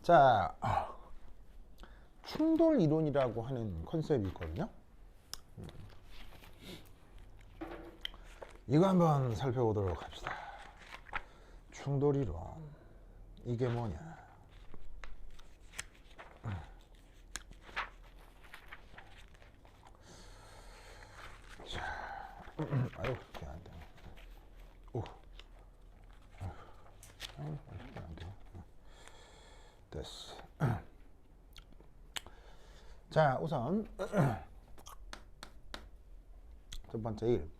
자, 충돌 이론이라고 하는 컨셉이 있거든요. 이거 한번 살펴보도록 합시다. 충돌 이론, 이게 뭐냐? 자, 아유, 그렇게 안 돼. 오, 아유, 그렇게 안 돼. 됐어. 자, 우선 첫 번째 일.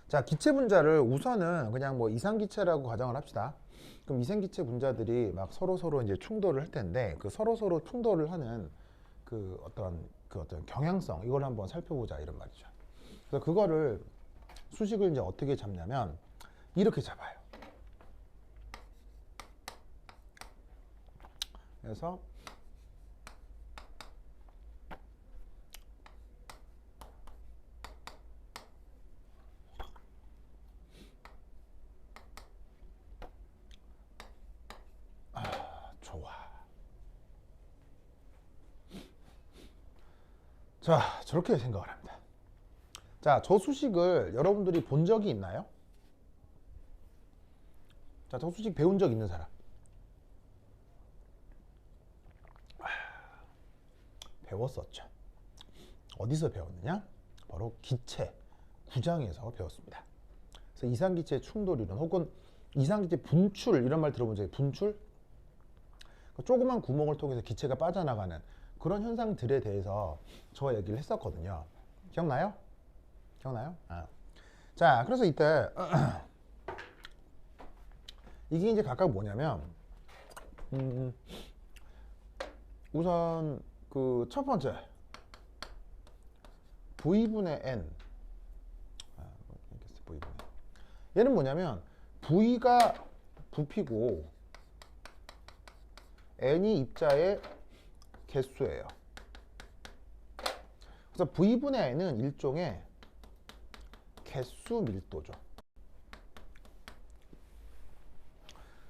자, 기체 분자를 우선은 그냥 뭐 이상기체라고 가정을 합시다. 그럼 이상기체 분자들이 막 서로 이제 충돌을 할 텐데 그 서로 충돌을 하는 그 어떤 경향성, 이걸 한번 살펴보자 이런 말이죠. 그래서 그거를 수식을 이제 어떻게 잡냐면 이렇게 잡아요. 그래서 좋아. 자, 저렇게 생각을 합니다. 자, 저 수식을 여러분들이 본 적이 있나요? 자, 저 수식 배운 적 있는 사람? 배웠었죠. 어디서 배웠느냐? 바로 기체 9장에서 배웠습니다. 그래서 이상기체 충돌이론 혹은 이상기체 분출, 이런 말 들어본 적이 분출? 조그만 구멍을 통해서 기체가 빠져나가는 그런 현상들에 대해서 저 얘기를 했었거든요. 기억나요? 기억나요? 자, 그래서 이때 이게 이제 각각 뭐냐면 우선 그 첫 번째 V분의 N, V분의 얘는 뭐냐면 V가 부피고 N이 입자의 개수예요. 그래서 V분의 N은 일종의 개수 밀도죠.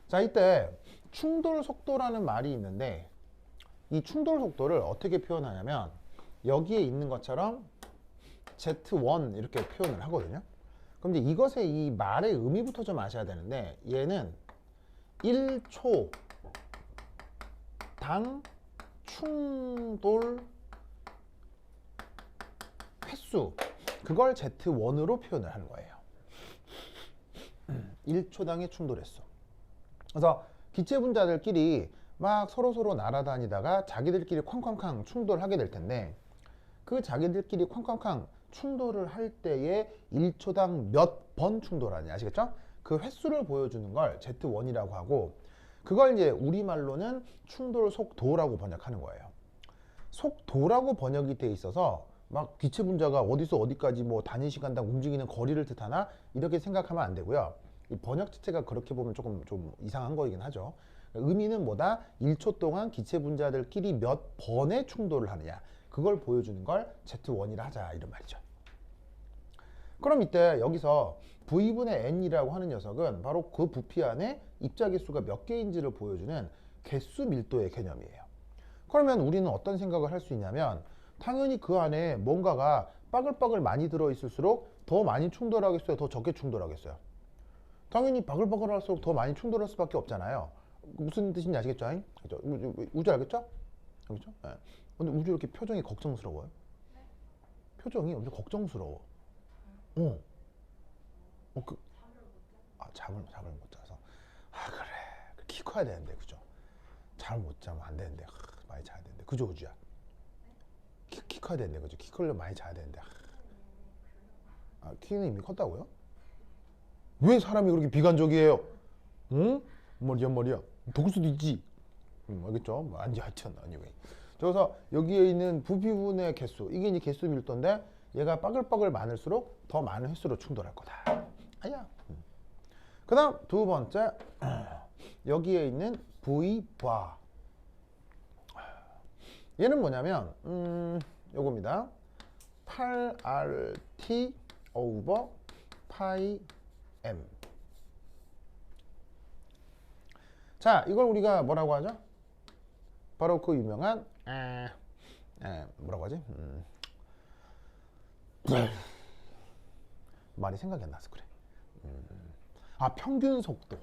자, 이때 충돌 속도라는 말이 있는데 이 충돌 속도를 어떻게 표현하냐면 여기에 있는 것처럼 Z1 이렇게 표현을 하거든요. 그럼 이제 이것의 이 말의 의미부터 좀 아셔야 되는데 얘는 1초 당 충돌 횟수, 그걸 Z1으로 표현을 하는 거예요. 1초당의 충돌 횟수. 그래서 기체 분자들끼리 막 서로 날아다니다가 자기들끼리 쾅쾅쾅 충돌하게 될 텐데 그 자기들끼리 쾅쾅쾅 충돌을 할 때에 1초당 몇 번 충돌하냐, 아시겠죠? 그 횟수를 보여주는 걸 Z1이라고 하고 그걸 이제 우리말로는 충돌 속도라고 번역하는 거예요. 속도라고 번역이 돼 있어서 막 기체 분자가 어디서 어디까지 뭐 단위 시간당 움직이는 거리를 뜻하나 이렇게 생각하면 안 되고요. 이 번역 자체가 그렇게 보면 조금 좀 이상한 거이긴 하죠. 의미는 뭐다? 1초 동안 기체 분자들끼리 몇 번의 충돌을 하느냐. 그걸 보여주는 걸 Z1이라 하자 이런 말이죠. 그럼 이때 여기서 V분의 N이라고 하는 녀석은 바로 그 부피 안에 입자 개수가 몇 개인지를 보여주는 개수 밀도의 개념이에요. 그러면 우리는 어떤 생각을 할 수 있냐면 당연히 그 안에 뭔가가 빠글빠글 많이 들어있을수록 더 많이 충돌하겠어요? 더 적게 충돌하겠어요? 당연히 바글바글할수록 더 많이 충돌할 수밖에 없잖아요. 무슨 뜻인지 아시겠죠? 그죠? 우주 알겠죠? 알겠죠? 네. 근데 우주 이렇게 표정이 걱정스러워요? 표정이 엄청 걱정스러워. 잠을 못 자서. 그래. 키 커야 되는데, 그죠? 잠을 못 자면 안 되는데, 많이 자야 되는데, 그죠, 우주야? 키 커야 되는데, 그죠? 키 크려면 많이 자야 되는데. 키는 이미 컸다고요? 왜 사람이 그렇게 비관적이에요? 응? 머리야. 독을 수도 있지. 알겠죠? 아니, 하여튼, anyway. 그래서 여기에 있는 부피분의 개수, 이게 이제 개수 밀도인데, 얘가 빠글빠글 많을수록 더 많은 횟수로 충돌할 거다. 아야. 그 다음 두 번째, 여기에 있는 V바. 얘는 뭐냐면, 요겁니다. 8RT over 파이 M. 자, 이걸 우리가 뭐라고 하죠? 바로 그 유명한 뭐라고 하지? 말이 생각이 안 나서 그래. 평균 속도.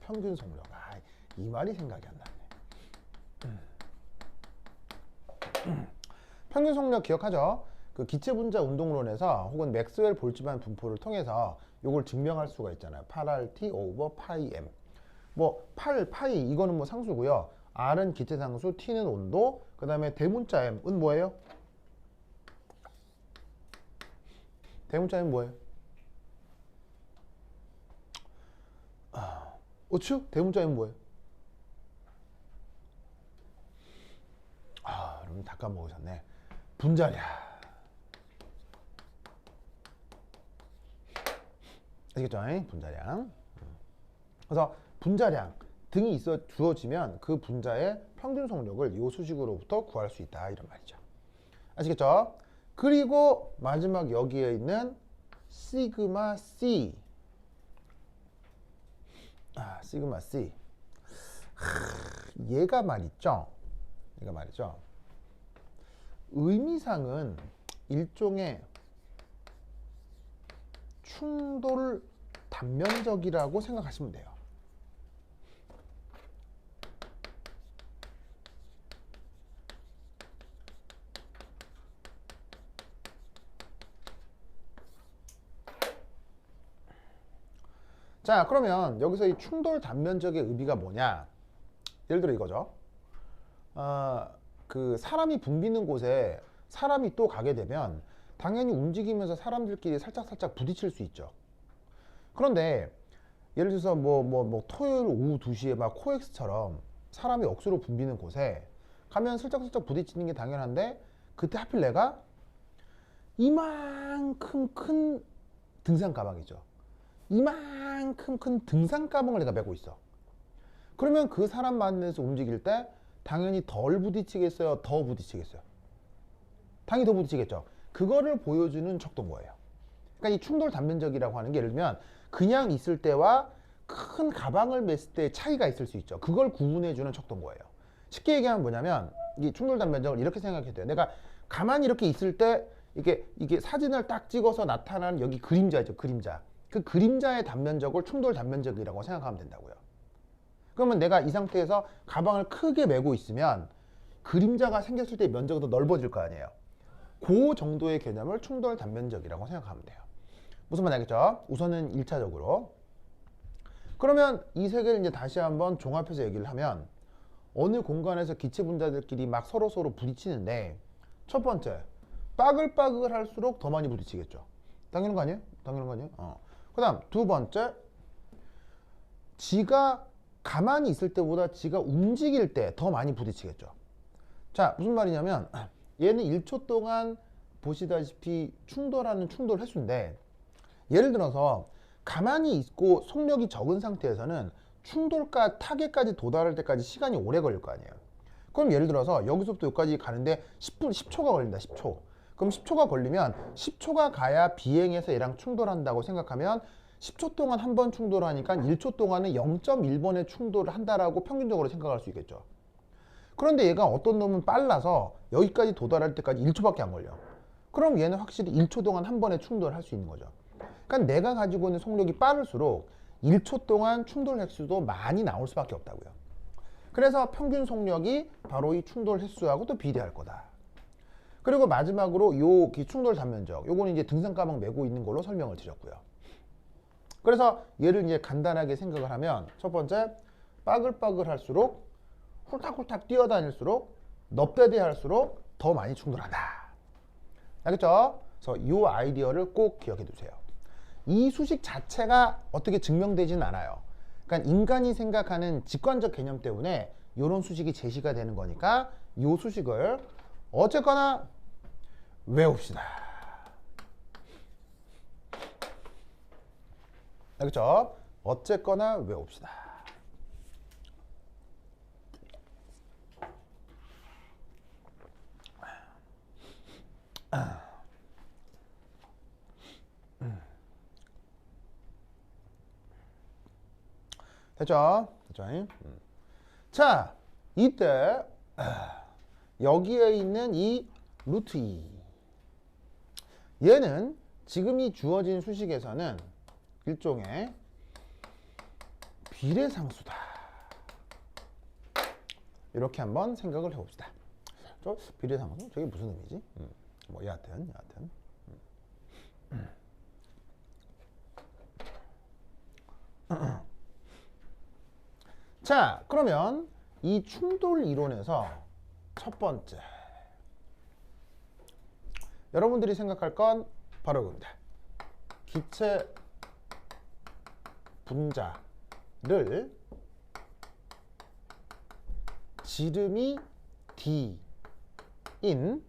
평균 속력. 이 말이 생각이 안 나네. 평균 속력 기억하죠? 그 기체 분자 운동론에서 혹은 맥스웰 볼츠만 분포를 통해서 이걸 증명할 수가 있잖아요. 8RT over 파이 M. 뭐 8, 파이 이거는 뭐 상수고요. R은 기체 상수, T는 온도, 그 다음에 대문자 M은 뭐예요? 대문자 M 뭐예요? 어쭈? 대문자 M 뭐예요? 여러분 다 까먹으셨네. 분자량. 아시겠죠? 분자량. 그래서 분자량 등이 있어 주어지면 그 분자의 평균 속력을 이 수식으로부터 구할 수 있다 이런 말이죠. 아시겠죠? 그리고 마지막 여기에 있는 시그마 C. 시그마 C. 얘가 말이죠. 의미상은 일종의 충돌 단면적이라고 생각하시면 돼요. 자, 그러면 여기서 이 충돌 단면적의 의미가 뭐냐? 예를 들어 이거죠. 그 사람이 붐비는 곳에 사람이 또 가게 되면 당연히 움직이면서 사람들끼리 살짝 부딪힐 수 있죠. 그런데 예를 들어서 뭐 토요일 오후 2시에 막 코엑스처럼 사람이 억수로 붐비는 곳에 가면 슬쩍 부딪히는 게 당연한데 그때 하필 내가 이만큼 큰 등산 가방이죠. 이만큼 큰 등산 가방을 내가 메고 있어. 그러면 그 사람 만나서 움직일 때 당연히 덜 부딪히겠어요? 더 부딪히겠어요? 당연히 더 부딪히겠죠. 그거를 보여주는 척도인 거예요. 그러니까 이 충돌 단면적이라고 하는 게 예를 들면 그냥 있을 때와 큰 가방을 맸을 때 차이가 있을 수 있죠. 그걸 구분해주는 척도인 거예요. 쉽게 얘기하면 뭐냐면 이 충돌 단면적을 이렇게 생각해도 돼요. 내가 가만히 이렇게 있을 때 이게 사진을 딱 찍어서 나타나는 여기 그림자죠. 그림자. 그 그림자의 단면적을 충돌 단면적이라고 생각하면 된다고요. 그러면 내가 이 상태에서 가방을 크게 메고 있으면 그림자가 생겼을 때 면적이 더 넓어질 거 아니에요. 그 정도의 개념을 충돌 단면적이라고 생각하면 돼요. 무슨 말인지 알겠죠? 우선은 1차적으로. 그러면 이 세 개를 이제 다시 한번 종합해서 얘기를 하면 어느 공간에서 기체 분자들끼리 막 서로 부딪히는데 첫 번째, 빠글빠글 할수록 더 많이 부딪히겠죠. 당연한 거 아니에요? 그 다음 두 번째, 지가 가만히 있을 때보다 지가 움직일 때 더 많이 부딪히겠죠. 자, 무슨 말이냐면 얘는 1초 동안 보시다시피 충돌하는 충돌 횟수인데, 예를 들어서 가만히 있고 속력이 적은 상태에서는 충돌과 타겟까지 도달할 때까지 시간이 오래 걸릴 거 아니에요. 그럼 예를 들어서 여기서부터 여기까지 가는데 10초가 걸린다. 10초. 그럼 10초가 걸리면 10초가 가야 비행해서 얘랑 충돌한다고 생각하면 10초 동안 한 번 충돌하니까 1초 동안은 0.1번의 충돌을 한다라고 평균적으로 생각할 수 있겠죠. 그런데 얘가 어떤 놈은 빨라서 여기까지 도달할 때까지 1초밖에 안 걸려. 그럼 얘는 확실히 1초 동안 한 번에 충돌을 할 수 있는 거죠. 그러니까 내가 가지고 있는 속력이 빠를수록 1초 동안 충돌 횟수도 많이 나올 수밖에 없다고요. 그래서 평균 속력이 바로 이 충돌 횟수하고 또 비례할 거다. 그리고 마지막으로 요 충돌 단면적, 요거는 이제 등산 가방 메고 있는 걸로 설명을 드렸고요. 그래서 얘를 이제 간단하게 생각을 하면, 첫 번째, 빠글빠글 할수록, 훌탁훌탁 뛰어다닐수록, 넙대대할수록 더 많이 충돌한다. 알겠죠? 그래서 이 아이디어를 꼭 기억해 두세요. 이 수식 자체가 어떻게 증명되지는 않아요. 그러니까 인간이 생각하는 직관적 개념 때문에 이런 수식이 제시가 되는 거니까 이 수식을 어쨌거나 외웁시다. 알겠죠? 어쨌거나 외웁시다. 됐죠? 됐죠? 자, 이때 여기에 있는 이 루트 2, 얘는 지금 이 주어진 수식에서는 일종의 비례상수다. 이렇게 한번 생각을 해봅시다. 저 비례상수? 저게 무슨 의미지? 뭐 여하튼. 자, 그러면 이 충돌 이론에서 첫 번째, 여러분들이 생각할 건 바로 이겁니다. 기체 분자를 지름이 d인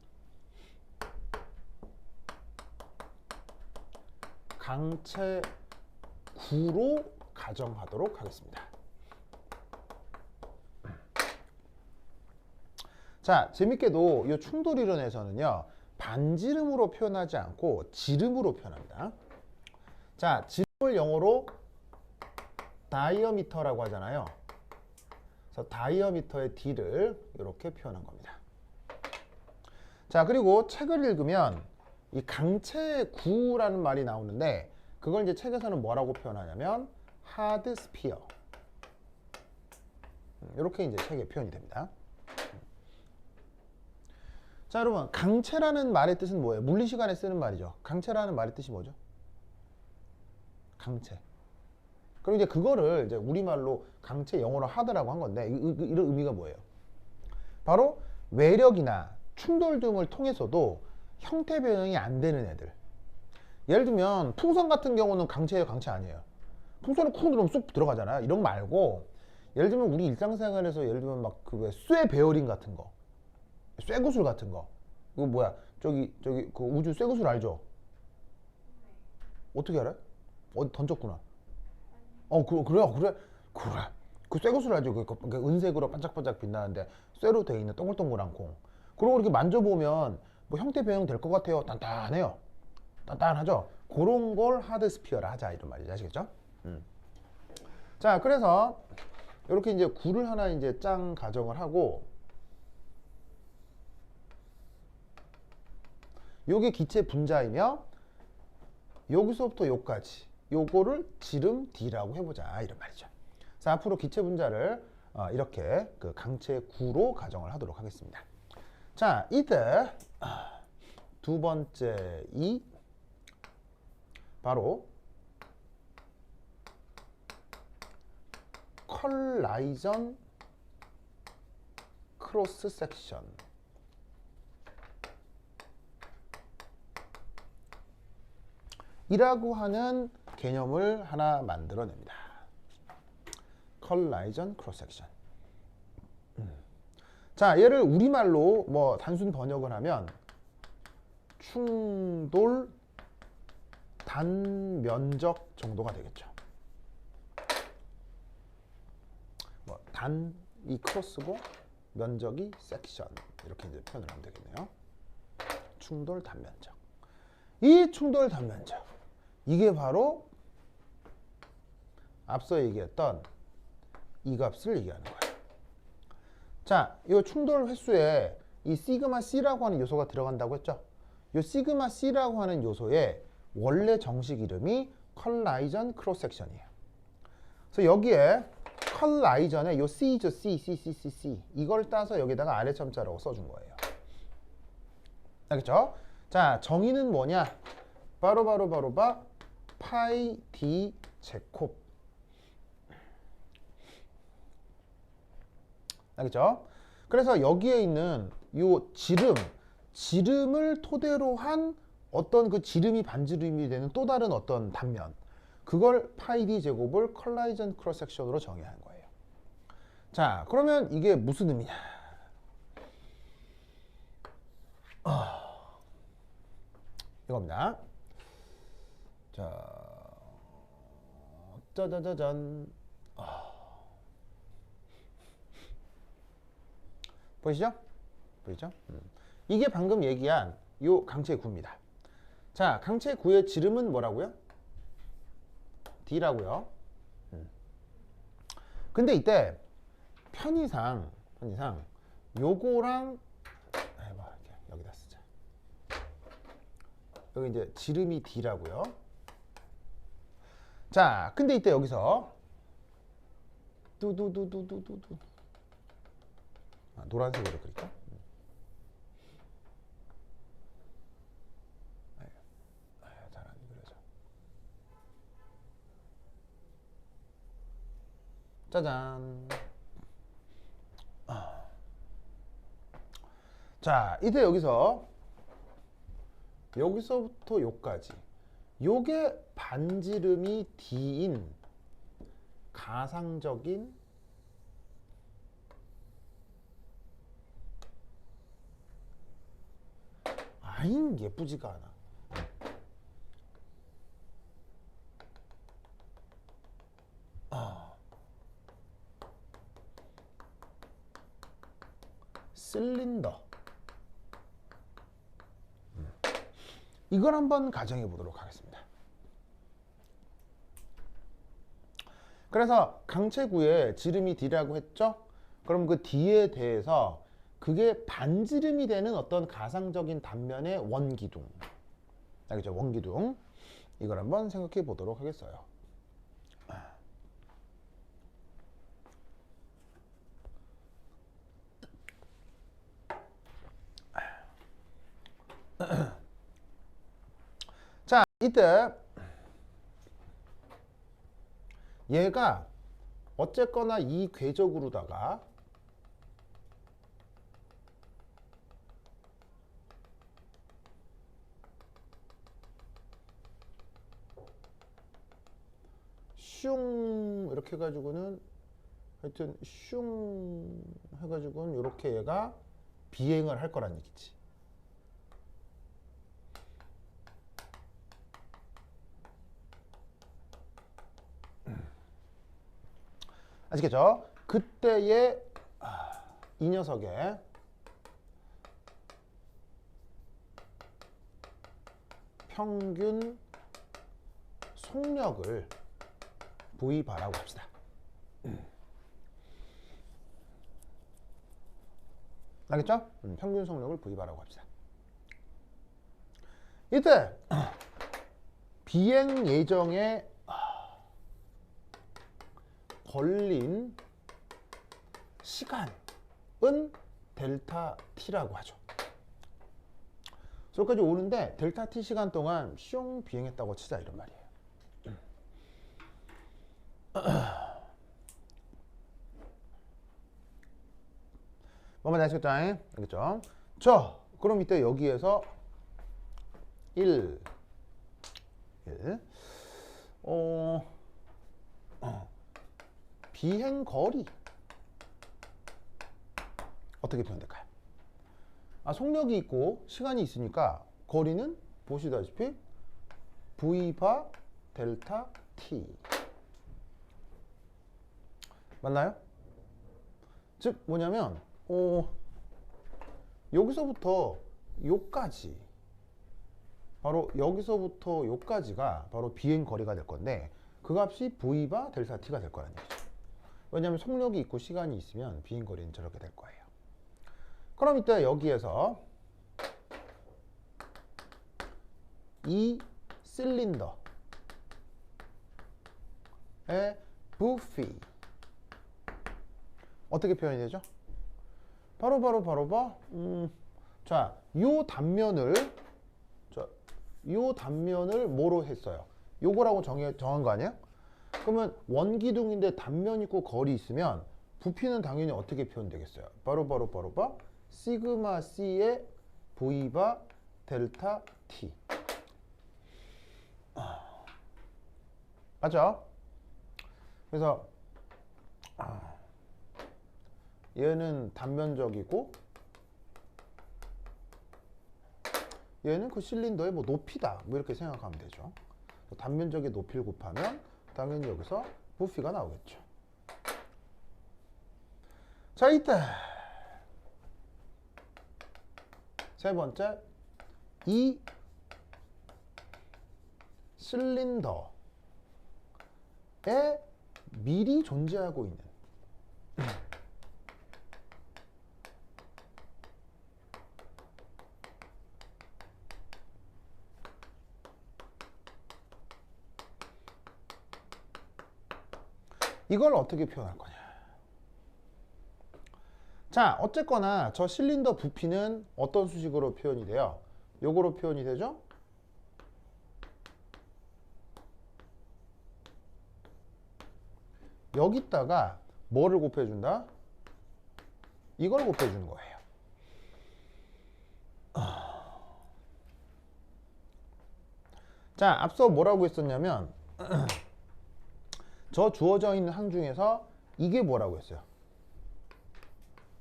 강체 구로 가정하도록 하겠습니다. 자, 재밌게도 이 충돌 이론에서는요, 반지름으로 표현하지 않고 지름으로 표현합니다. 자, 지름을 영어로 다이어미터라고 하잖아요. 그래서 다이어미터의 d를 이렇게 표현한 겁니다. 자, 그리고 책을 읽으면 이 강체구라는 말이 나오는데, 그걸 이제 책에서는 뭐라고 표현하냐면 하드 스피어, 이렇게 이제 책에 표현이 됩니다. 자, 여러분, 강체라는 말의 뜻은 뭐예요? 물리 시간에 쓰는 말이죠. 강체라는 말의 뜻이 뭐죠? 강체. 그럼 이제 그거를 이제 우리말로 강체, 영어로 하드라고 한 건데, 이런 의미가 뭐예요? 바로 외력이나 충돌 등을 통해서도 형태 변형이 안 되는 애들. 예를 들면 풍선 같은 경우는 강체예요, 강체 아니에요? 풍선을 쿵 들으면 쏙 들어가잖아요. 이런 거 말고, 예를 들면 우리 일상생활에서 예를 들면 막 그 왜 쇠 베어링 같은 거, 쇠구슬 같은 거, 이거 뭐야? 저기 그 우주 쇠구슬 알죠? 어떻게 알아요? 어디 던졌구나. 그래. 그 쇠구슬 알죠? 그 은색으로 반짝반짝 빛나는데 쇠로 되어 있는 동글동글한 공. 그리고 이렇게 만져보면 뭐 형태 변형 될 것 같아요. 단단해요. 단단하죠? 그런 걸 하드 스피어라 하자, 이런 말이죠. 아시겠죠? 자, 그래서 이렇게 이제 구를 하나 이제 짱 가정을 하고, 요게 기체 분자이며 여기서부터 여기까지 요거를 지름 d라고 해보자, 이런 말이죠. 자, 앞으로 기체 분자를 이렇게 그 강체 구로 가정을 하도록 하겠습니다. 자, 이때 두 번째 이 바로 컬라이전 크로스 섹션 이라고 하는 개념을 하나 만들어냅니다. 컬라이전 크로스 섹션. 자, 얘를 우리말로 뭐 단순 번역을 하면 충돌 단면적 정도가 되겠죠. 뭐 단이 크로스고 면적이 섹션 이렇게 이제 표현을 하면 되겠네요. 충돌 단면적. 이 충돌 단면적 이게 바로 앞서 얘기했던 이 값을 얘기하는 거예요. 자, 이 충돌 횟수에 이 시그마 C라고 하는 요소가 들어간다고 했죠. 이 시그마 C라고 하는 요소의 원래 정식 이름이 컬라이전 크로스 섹션이에요. 그래서 여기에 컬라이전에 요 C죠. C. 이걸 따서 여기다가 아래 첨자라고 써준 거예요. 알겠죠? 자, 정의는 뭐냐? 바로 파이 D 제곱. 알겠죠? 그래서 여기에 있는 요 지름을 토대로 한 어떤 그 지름이 반지름이 되는 또 다른 어떤 단면, 그걸 파이 D 제곱을 컬라이전 크로스 섹션으로 정의한 거예요. 자, 그러면 이게 무슨 의미냐? 이겁니다. 자, 짜자자잔. 보이시죠? 보이죠? 이게 방금 얘기한 요 강체 구입니다. 자, 강체 구의 지름은 뭐라고요? D라고요. 근데 이때 편의상 요거랑 여기다 쓰자. 여기 이제 지름이 D라고요. 자, 근데 이때 여기서 노란색으로 그릴까? 잘 안 그려져. 짜잔. 자, 이때 여기서부터 요까지 요게 반지름이 D인 가상적인 아잉 예쁘지가 않아. 실린더. 이걸 한번 가정해 보도록 하겠습니다. 그래서 강체구에 지름이 D라고 했죠? 그럼 그 D에 대해서 그게 반지름이 되는 어떤 가상적인 단면의 원기둥. 알겠죠? 원기둥. 이걸 한번 생각해 보도록 하겠어요. 자, 이때 얘가 어쨌거나 이 궤적으로다가 슝 이렇게 해가지고는 하여튼 슝 해가지고는 이렇게 얘가 비행을 할 거란 얘기지. 아시겠죠? 그때의 이 녀석의 평균 속력을 V바라고 합시다. 알겠죠? 평균 속력을 V바라고 합시다. 이때 비행 예정에 걸린 시간은 델타 T라고 하죠. 저기까지 오는데 델타 T 시간 동안 슝 비행했다고 치자 이런 말이에요. 뭐만 아시겠죠? 알겠죠? 자, 그럼 이때 여기에서 1 비행 거리 어떻게 표현될까요? 속력이 있고 시간이 있으니까 거리는 보시다시피 V바 델타 T. 맞나요? 즉 뭐냐면 여기서부터 요까지, 바로 여기서부터 요까지가 바로 비행 거리가 될 건데 그 값이 V바 델타 T가 될 거라는 얘기죠. 왜냐하면 속력이 있고 시간이 있으면 비행 거리는 저렇게 될 거예요. 그럼 이때 여기에서 이 실린더의 부피 어떻게 표현이 되죠? 자, 요 단면을 뭐로 했어요? 요거라고 정한 거 아니에요? 그러면 원기둥인데 단면 있고 거리 있으면 부피는 당연히 어떻게 표현되겠어요? 바로 시그마 C의 V바 델타 T. 맞죠? 그래서 얘는 단면적이고 얘는 그 실린더의 뭐 높이다, 뭐 이렇게 생각하면 되죠. 단면적의 높이를 곱하면 당연히 여기서 부피가 나오겠죠. 자, 이때 세 번째, 이 실린더에 미리 존재하고 있는 이걸 어떻게 표현할 거냐. 자, 어쨌거나 저 실린더 부피는 어떤 수식으로 표현이 돼요? 요거로 표현이 되죠? 여기다가 뭐를 곱해준다? 이걸 곱해주는 거예요. 자, 앞서 뭐라고 했었냐면 저 주어져 있는 항 중에서 이게 뭐라고 했어요?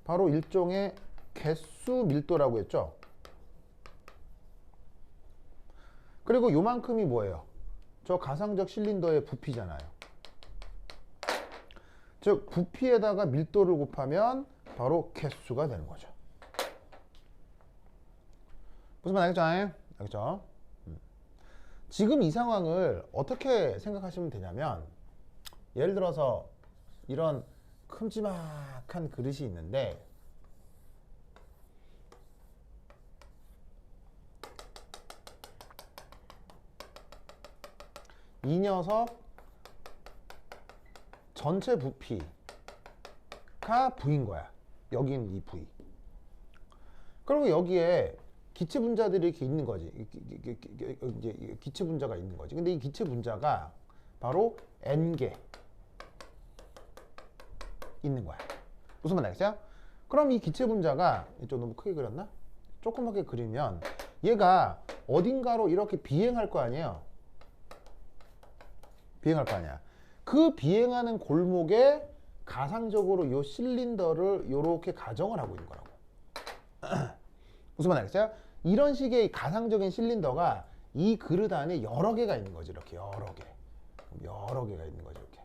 바로 일종의 개수 밀도라고 했죠. 그리고 요만큼이 뭐예요? 저 가상적 실린더의 부피잖아요. 즉 부피에다가 밀도를 곱하면 바로 개수가 되는 거죠. 무슨 말 알겠죠? 알겠죠? 지금 이 상황을 어떻게 생각하시면 되냐면, 예를 들어서 이런 큼지막한 그릇이 있는데 이 녀석 전체 부피가 V인 거야. 여긴 이 V. 그리고 여기에 기체 분자들이 이렇게 있는 거지. 이제 기체 분자가 있는 거지. 근데 이 기체 분자가 바로 N개 있는 거야. 무슨 말 알겠어요? 그럼 이 기체 분자가 좀 너무 크게 그렸나? 조그맣게 그리면 얘가 어딘가로 이렇게 비행할 거 아니에요? 비행할 거 아니야. 그 비행하는 골목에 가상적으로 이 실린더를 이렇게 가정을 하고 있는 거라고. 무슨 말 알겠어요? 이런 식의 가상적인 실린더가 이 그릇 안에 여러 개가 있는 거지. 이렇게 여러 개가 있는 거지. 이렇게.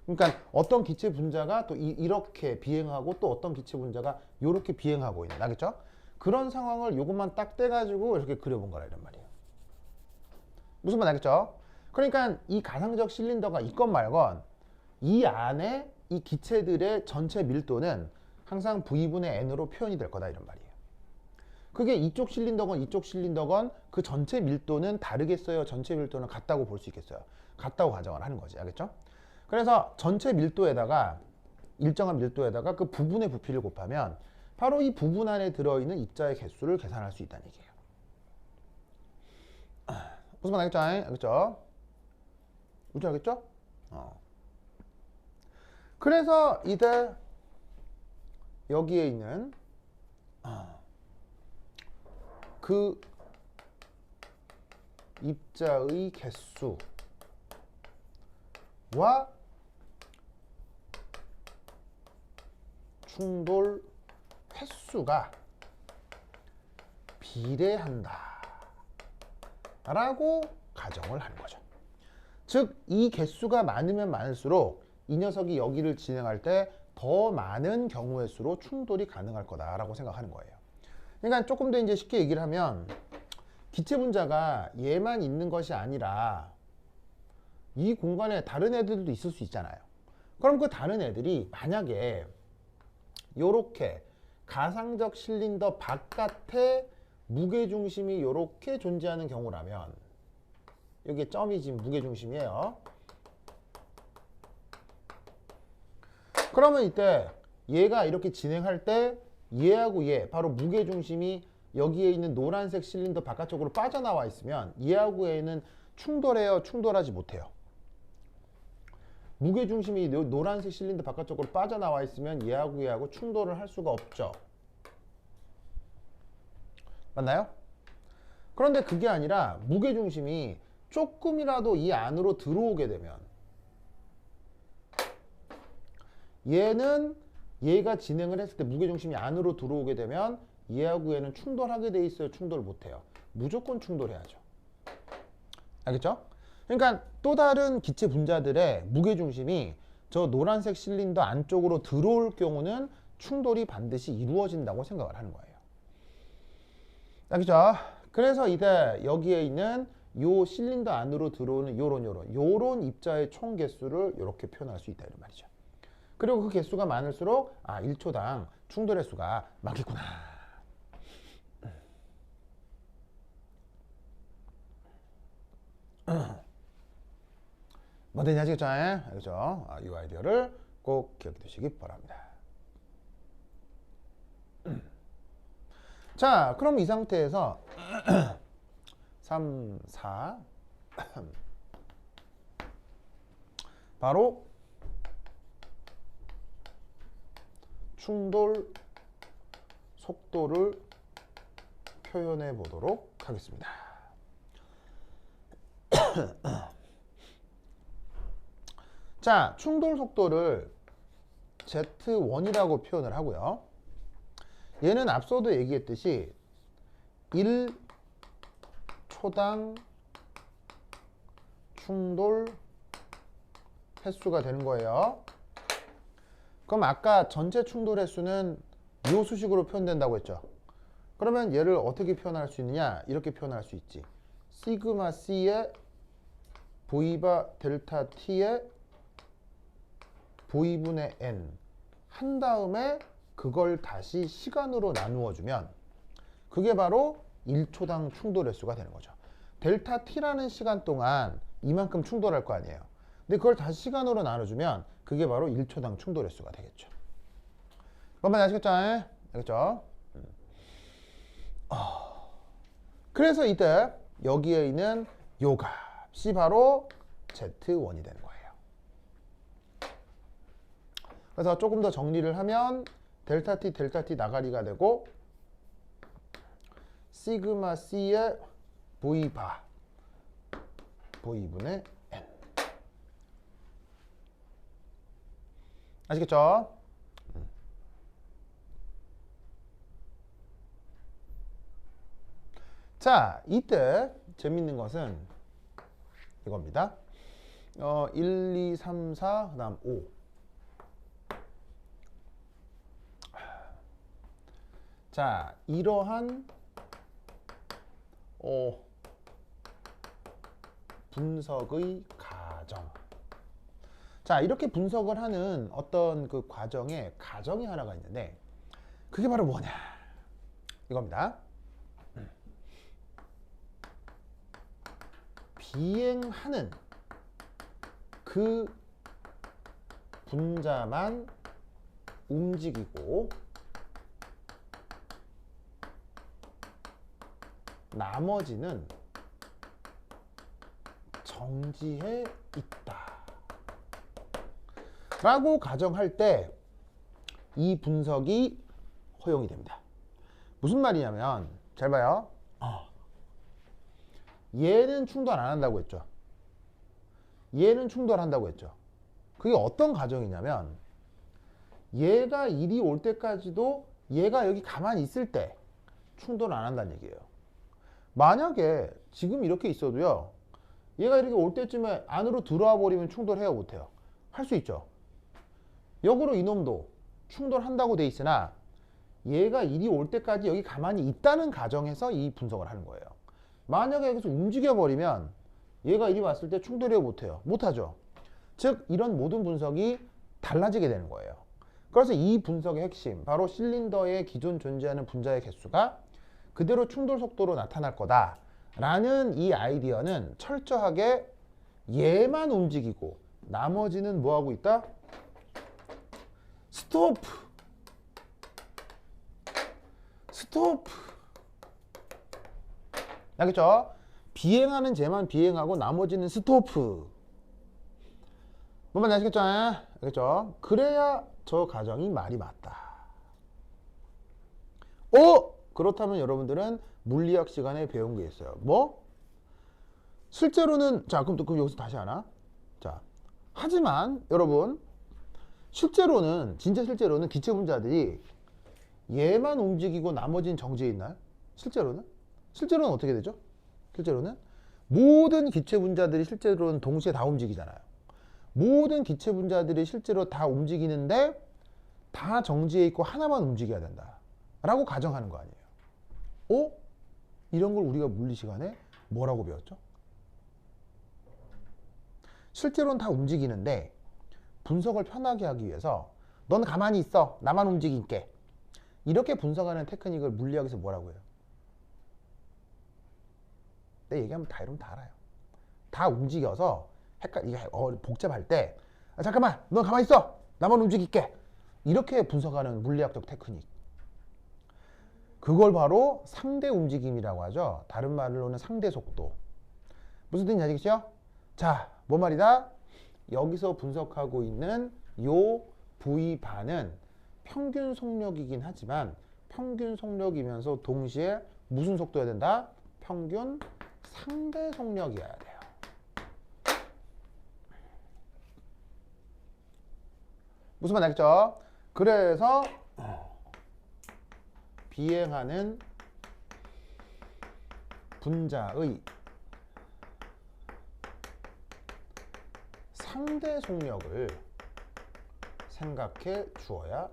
그러니까 어떤 기체 분자가 또 이렇게 비행하고 또 어떤 기체 분자가 이렇게 비행하고 있는, 알겠죠? 그런 상황을 요것만 딱 떼가지고 이렇게 그려본 거라 이런 말이에요. 무슨 말 알겠죠? 그러니까 이 가상적 실린더가 있건 말건 이 안에 이 기체들의 전체 밀도는 항상 V분의 N으로 표현이 될 거다 이런 말이에요. 그게 이쪽 실린더건 이쪽 실린더건 그 전체 밀도는 다르겠어요? 전체 밀도는 같다고 볼 수 있겠어요? 같다고 가정을 하는 거지. 알겠죠? 그래서 전체 밀도에다가 일정한 밀도에다가 그 부분의 부피를 곱하면 바로 이 부분 안에 들어있는 입자의 개수를 계산할 수 있다는 얘기예요. 무슨 말 알겠죠? 알겠죠? 무슨 알겠죠? 그래서 이제 여기에 있는 그 입자의 개수와 충돌 횟수가 비례한다. 라고 가정을 하는 거죠. 즉, 이 개수가 많으면 많을수록 이 녀석이 여기를 진행할 때 더 많은 경우의 수로 충돌이 가능할 거다라고 생각하는 거예요. 그러니까 조금 더 이제 쉽게 얘기를 하면 기체 분자가 얘만 있는 것이 아니라 이 공간에 다른 애들도 있을 수 있잖아요. 그럼 그 다른 애들이 만약에 요렇게 가상적 실린더 바깥에 무게중심이 요렇게 존재하는 경우라면, 여기 점이 지금 무게중심이에요. 그러면 이때 얘가 이렇게 진행할 때 얘하고 얘, 바로 무게중심이 여기에 있는 노란색 실린더 바깥쪽으로 빠져나와 있으면 얘하고 얘는 충돌해요, 충돌하지 못해요? 무게중심이 노란색 실린더 바깥쪽으로 빠져나와 있으면 얘하고 충돌을 할 수가 없죠. 맞나요? 그런데 그게 아니라 무게중심이 조금이라도 이 안으로 들어오게 되면, 얘는 얘가 진행을 했을 때 무게중심이 안으로 들어오게 되면 얘하고 얘는 충돌하게 돼 있어요, 충돌 못해요? 무조건 충돌해야죠. 알겠죠? 그러니까 또 다른 기체 분자들의 무게중심이 저 노란색 실린더 안쪽으로 들어올 경우는 충돌이 반드시 이루어진다고 생각을 하는 거예요. 알겠죠? 그래서 이제 여기에 있는 요 실린더 안으로 들어오는 요런 입자의 총 개수를 이렇게 표현할 수 있다 이런 말이죠. 그리고 그 개수가 많을수록 1초당 충돌 횟수가 많겠구나. 뭐든지 아시겠죠? 알겠죠? 이 아이디어를 꼭 기억해 두시기 바랍니다. 자, 그럼 이 상태에서 3, 4 바로 충돌 속도를 표현해 보도록 하겠습니다. 자, 충돌 속도를 Z1이라고 표현을 하고요. 얘는 앞서도 얘기했듯이 1초당 충돌 횟수가 되는 거예요. 그럼 아까 전체 충돌 횟수는 이 수식으로 표현된다고 했죠. 그러면 얘를 어떻게 표현할 수 있느냐? 이렇게 표현할 수 있지. 시그마 C에 V바 델타 T에 V분의 N 한 다음에 그걸 다시 시간으로 나누어 주면 그게 바로 1초당 충돌 횟수가 되는 거죠. 델타 T라는 시간 동안 이만큼 충돌할 거 아니에요. 근데 그걸 다시 시간으로 나눠주면 그게 바로 1초당 충돌 횟수가 되겠죠. 뭔 말인지 아시겠죠? 알겠죠? 그래서 이때 여기에 있는 요 값이 바로 Z1이 되는 거예요. 그래서 조금 더 정리를 하면 델타 T 나가리가 되고 시그마 C의 V바 V분의 N. 아시겠죠? 자, 이때 재밌는 것은 이겁니다. 1, 2, 3, 4, 그 다음 5. 자, 이러한 분석의 가정. 자, 이렇게 분석을 하는 어떤 그 과정에 가정이 하나가 있는데 그게 바로 뭐냐? 이겁니다. 비행하는 그 분자만 움직이고 나머지는 정지해 있다 라고 가정할 때 이 분석이 허용이 됩니다. 무슨 말이냐면 잘 봐요. 얘는 충돌 안 한다고 했죠. 얘는 충돌한다고 했죠. 그게 어떤 가정이냐면 얘가 이리 올 때까지도 얘가 여기 가만히 있을 때 충돌 안 한다는 얘기예요. 만약에 지금 이렇게 있어도요, 얘가 이렇게 올 때쯤에 안으로 들어와 버리면 충돌해요, 못해요? 할 수 있죠. 역으로 이놈도 충돌한다고 돼 있으나 얘가 이리 올 때까지 여기 가만히 있다는 가정에서 이 분석을 하는 거예요. 만약에 여기서 움직여 버리면 얘가 이리 왔을 때 충돌해요, 못해요? 못하죠. 즉 이런 모든 분석이 달라지게 되는 거예요. 그래서 이 분석의 핵심, 바로 실린더의 기존 존재하는 분자의 개수가 그대로 충돌 속도로 나타날 거다라는 이 아이디어는 철저하게 얘만 움직이고 나머지는 뭐하고 있다? 스토프! 스토프! 알겠죠? 비행하는 쟤만 비행하고 나머지는 스토프. 뭔 말인지 아시겠죠? 알겠죠? 그래야 저 가정이 말이 맞다. 그렇다면 여러분들은 물리학 시간에 배운 게 있어요. 뭐? 실제로는, 자, 그럼 여기서 다시 하나? 자, 하지만 여러분, 실제로는, 진짜 실제로는 기체 분자들이 얘만 움직이고 나머지는 정지해 있나요? 실제로는? 실제로는 어떻게 되죠? 실제로는? 모든 기체 분자들이 실제로는 동시에 다 움직이잖아요. 모든 기체 분자들이 실제로 다 움직이는데 다 정지해 있고 하나만 움직여야 된다 라고 가정하는 거 아니에요. 이런 걸 우리가 물리 시간에 뭐라고 배웠죠? 실제로는 다 움직이는데 분석을 편하게 하기 위해서 넌 가만히 있어, 나만 움직일게, 이렇게 분석하는 테크닉을 물리학에서 뭐라고 해요? 내 얘기하면 다 이러면 다 알아요. 다 움직여서 이게 복잡할 때 잠깐만, 너 가만히 있어, 나만 움직일게, 이렇게 분석하는 물리학적 테크닉, 그걸 바로 상대 움직임이라고 하죠. 다른 말로는 상대 속도. 무슨 뜻인지 아시겠죠? 자, 뭔 말이다? 여기서 분석하고 있는 요 V반은 평균 속력이긴 하지만 평균 속력이면서 동시에 무슨 속도여야 된다? 평균 상대 속력이어야 돼요. 무슨 말 알겠죠? 그래서 비행하는 분자의 상대 속력을 생각해 주어야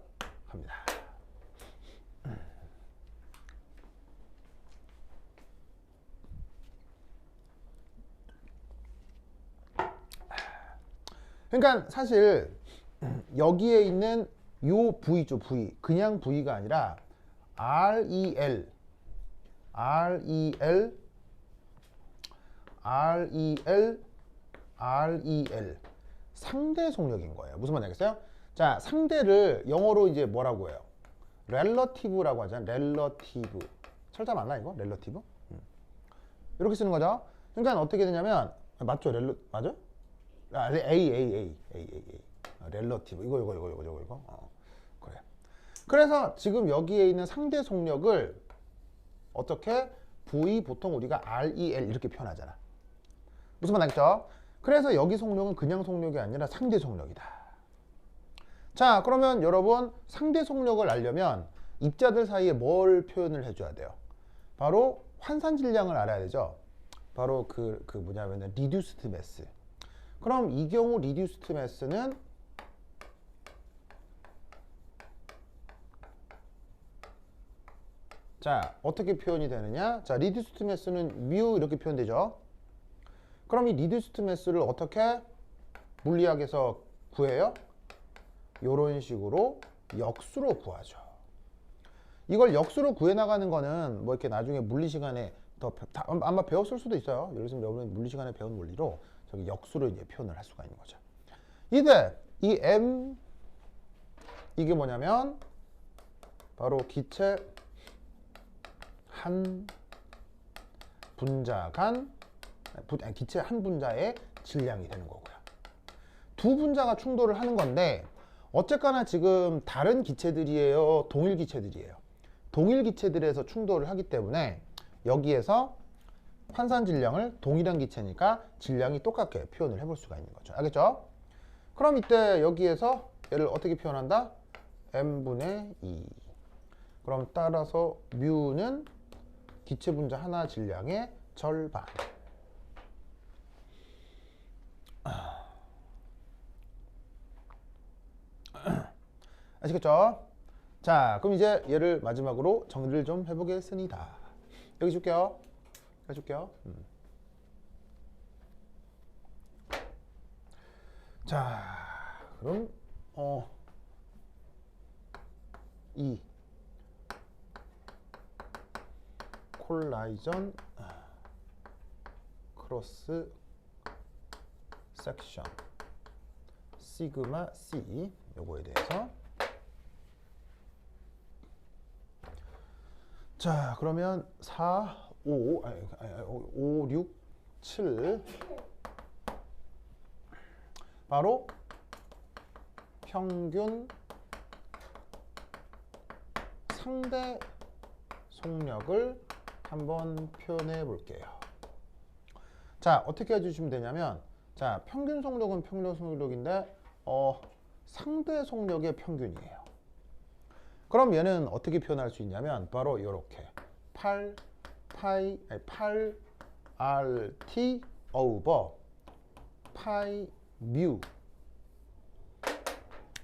합니다. 그러니까 사실 여기에 있는 요 V죠, V. 그냥 V가 아니라 REL, REL, REL, REL. 상대 속력인 거예요. 무슨 말인지 알겠어요? 자, 상대를 영어로 이제 뭐라고 해요? relative라고 하잖아요. relative. 철자 맞나 이거? relative? 이렇게 쓰는 거죠. 그러니까 어떻게 되냐면, 맞죠? 맞아? A. relative. 이거. 그래. 그래서 지금 여기에 있는 상대 속력을 어떻게? V, 보통 우리가 REL 이렇게 표현하잖아. 무슨 말 알겠죠? 그래서 여기 속력은 그냥 속력이 아니라 상대 속력이다. 자, 그러면 여러분 상대 속력을 알려면 입자들 사이에 뭘 표현을 해줘야 돼요? 바로 환산 질량을 알아야 되죠. 바로 그 뭐냐면은 reduced mass. 그럼 이 경우 reduced mass는 자, 어떻게 표현이 되느냐? 자, reduced mass는 mu 이렇게 표현되죠. 그럼 이 reduced mass를 어떻게 물리학에서 구해요? 이런 식으로 역수로 구하죠. 이걸 역수로 구해 나가는 거는 뭐 이렇게 나중에 물리 시간에 아마 배웠을 수도 있어요. 예를 들면 여러분 물리 시간에 배운 원리로 저기 역수로 이제 표현을 할 수가 있는 거죠. 이때 이 M 이게 뭐냐면 바로 기체 한 분자 간 기체 한 분자의 질량이 되는 거고요. 두 분자가 충돌을 하는 건데 어쨌거나 지금 다른 기체들이에요, 동일 기체들이에요. 동일 기체들에서 충돌을 하기 때문에 여기에서 환산 질량을 동일한 기체니까 질량이 똑같게 표현을 해볼 수가 있는 거죠. 알겠죠? 그럼 이때 여기에서 얘를 어떻게 표현한다? m분의 2. 그럼 따라서 뮤는 기체 분자 하나 질량의 절반. 아시겠죠? 자, 그럼 이제 얘를 마지막으로 정리를 좀 해보겠습니다. 여기 줄게요. 여기 줄게요. 자, 그럼 이 콜라이전 크로스 섹션 시그마 C 요거에 대해서 자, 그러면 4, 5, 6, 7 바로 평균 상대 속력을 한번 표현해 볼게요. 자, 어떻게 해주시면 되냐면, 자, 평균 속력은 평균 속력인데 상대 속력의 평균이에요. 그럼 얘는 어떻게 표현할 수 있냐면 바로 이렇게 8 RT over 파이 뮤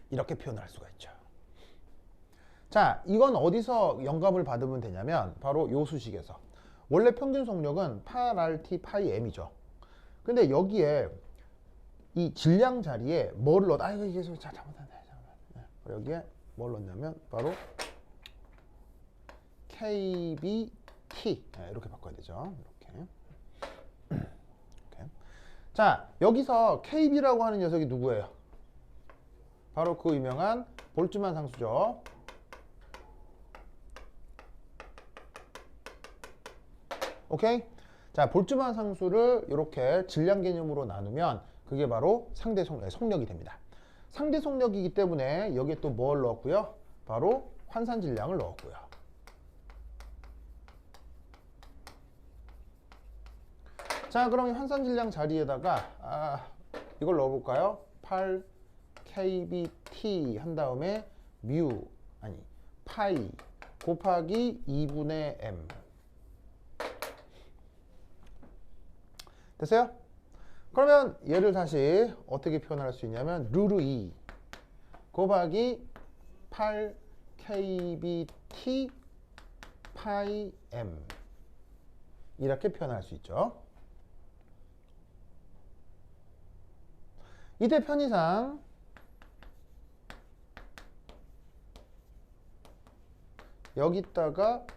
이렇게 표현할 수가 있죠. 자, 이건 어디서 영감을 받으면 되냐면 바로 요 수식에서. 원래 평균 속력은 8RT 파이 M이죠. 근데 여기에 이 질량 자리에 뭘 넣어? 이게 잘못했네. 여기에 뭘 넣냐면 바로 KBT 이렇게 바꿔야 되죠. 이렇게. 자, 여기서 KB라고 하는 녀석이 누구예요? 바로 그 유명한 볼츠만 상수죠. 오케이? 자, 볼츠만 상수를 이렇게 질량 개념으로 나누면 그게 바로 상대 속력이 됩니다. 상대 속력이기 때문에 여기에 또 뭘 넣었고요? 바로 환산 질량을 넣었고요. 자, 그럼 이 환산 질량 자리에다가 이걸 넣어볼까요? 8 KBT 한 다음에 파이 곱하기 2분의 M 됐어요? 그러면 얘를 다시 어떻게 표현할 수 있냐면 루트 2 곱하기 8 KBT 파이 M 이렇게 표현할 수 있죠. 이때 편의상 여기다가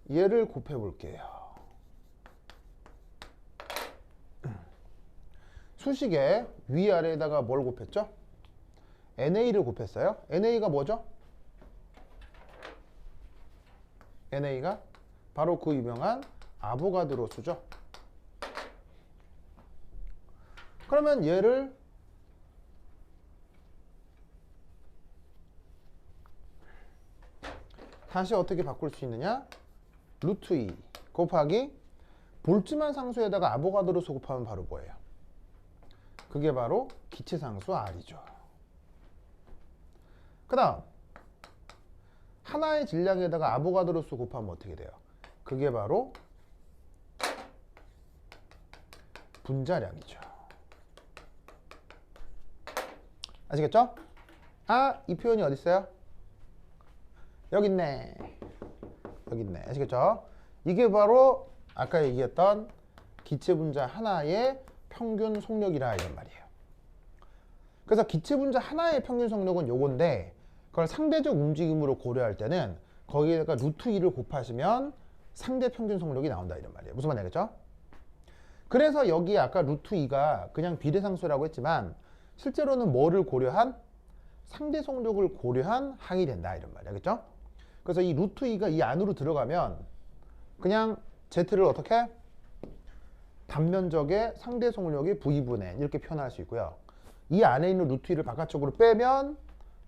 얘를 곱해 볼게요. 수식에 위아래에다가 뭘 곱했죠? NA를 곱했어요. NA가 뭐죠? NA가 바로 그 유명한 아보가드로 수죠. 그러면 얘를 다시 어떻게 바꿀 수 있느냐? 루트 2 곱하기 볼츠만 상수에다가 아보가드로수 곱하면 바로 뭐예요? 그게 바로 기체 상수 R이죠. 그 다음 하나의 질량에다가 아보가드로수 곱하면 어떻게 돼요? 그게 바로 분자량이죠. 아시겠죠? 이 표현이 어디 있어요? 여기 있네. 여기 있네. 아시겠죠? 이게 바로 아까 얘기했던 기체 분자 하나의 평균 속력이라 이런 말이에요. 그래서 기체 분자 하나의 평균 속력은 요건데 그걸 상대적 움직임으로 고려할 때는 거기에다가 루트 2를 곱하시면 상대 평균 속력이 나온다 이런 말이에요. 무슨 말인지 알겠죠? 그래서 여기 아까 루트 2가 그냥 비례상수라고 했지만 실제로는 뭐를 고려한? 상대 속력을 고려한 항이 된다 이런 말이에요. 알겠죠? 그래서 이 루트 2가 이 안으로 들어가면 그냥 Z를 어떻게? 단면적의 상대 속력이 V분의 N 이렇게 표현할 수 있고요. 이 안에 있는 루트 2를 바깥쪽으로 빼면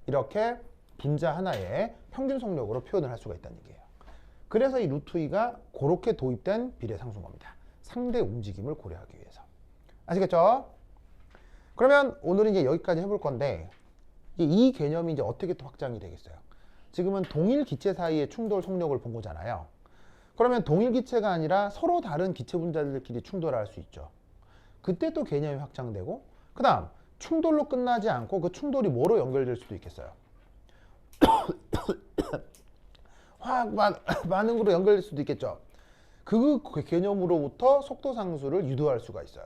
이렇게 분자 하나의 평균 속력으로 표현을 할 수가 있다는 얘기예요. 그래서 이 루트 2가 그렇게 도입된 비례상수법입니다. 상대 움직임을 고려하기 위해서. 아시겠죠? 그러면 오늘은 이제 여기까지 해볼 건데 이 개념이 이제 어떻게 또 확장이 되겠어요? 지금은 동일 기체 사이의 충돌 속력을 본 거잖아요. 그러면 동일 기체가 아니라 서로 다른 기체 분자들끼리 충돌할 수 있죠. 그때 또 개념이 확장되고, 그 다음 충돌로 끝나지 않고 그 충돌이 뭐로 연결될 수도 있겠어요. 화학 반응으로 연결될 수도 있겠죠. 그 개념으로부터 속도 상수를 유도할 수가 있어요.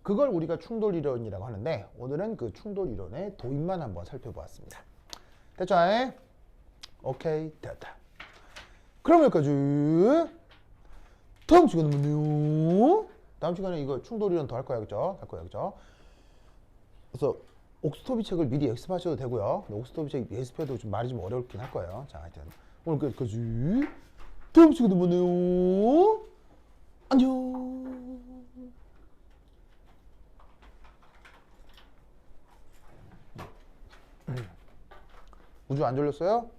그걸 우리가 충돌 이론이라고 하는데, 오늘은 그 충돌 이론의 도입만 한번 살펴보았습니다. 됐죠? 오케이, 됐다. 그럼 여기까지. 다음 시간에 만나요. 다음 시간에 이거 충돌 이론 더 할 거야, 그죠? 할 거야, 그죠? 그래서 옥스토비 책을 미리 예습하셔도 되고요. 옥스토비 책 예습해도 좀 말이 좀 어렵긴 할 거예요. 자, 하여튼 오늘 여기까지. 다음 시간에 만나요. 안녕. 우주 안 졸렸어요?